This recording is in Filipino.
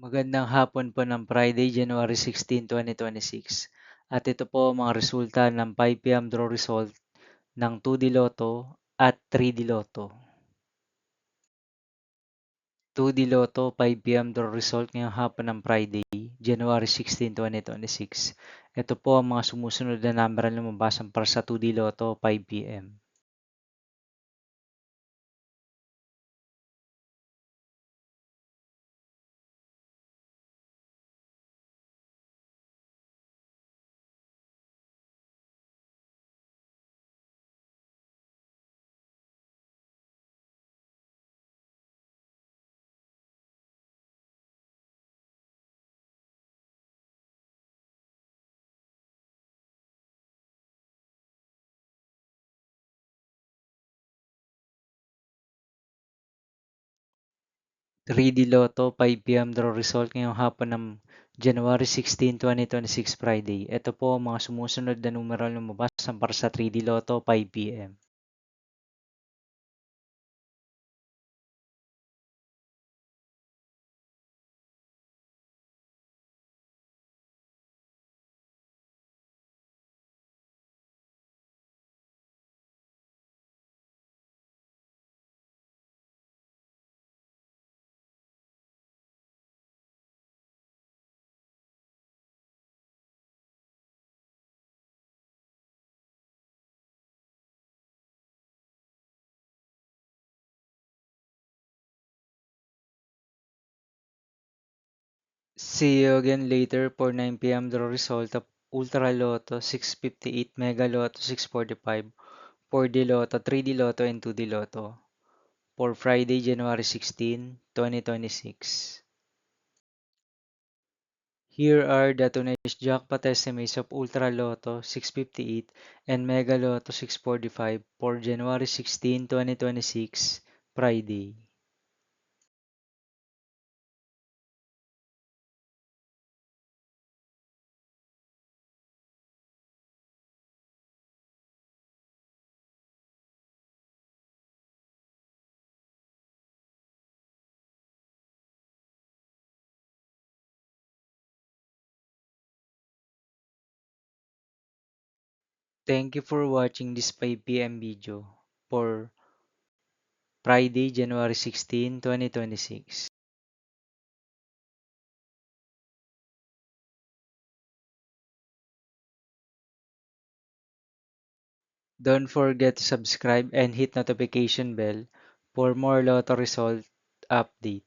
Magandang hapon po ng Friday, January 16, 2026. At ito po ang mga resulta ng 5 p.m. draw result ng 2D Lotto at 3D Lotto. 2D Lotto 5 p.m. draw result ngayong hapon ng Friday, January 16, 2026. Ito po ang mga sumusunod na number na lumabasan para sa 2D Lotto 5 p.m. 3D Lotto 5 p.m. draw result ngayong hapon ng January 16, 2026 Friday. Ito po ang mga sumusunod na numero na lumabasan para sa 3D Lotto 5 p.m. 'See you again later for 9 p.m. draw result of Ultra Lotto 658, Mega Lotto 645, 4D Lotto, 3D Lotto, and 2D Lotto for Friday, January 16, 2026. Here are the tonight's jackpot estimates of Ultra Lotto 658 and Mega Lotto 645 for January 16, 2026, Friday. Thank you for watching this 5 p.m. video for Friday, January 16, 2026. Don't forget to subscribe and hit notification bell for more lotto result update.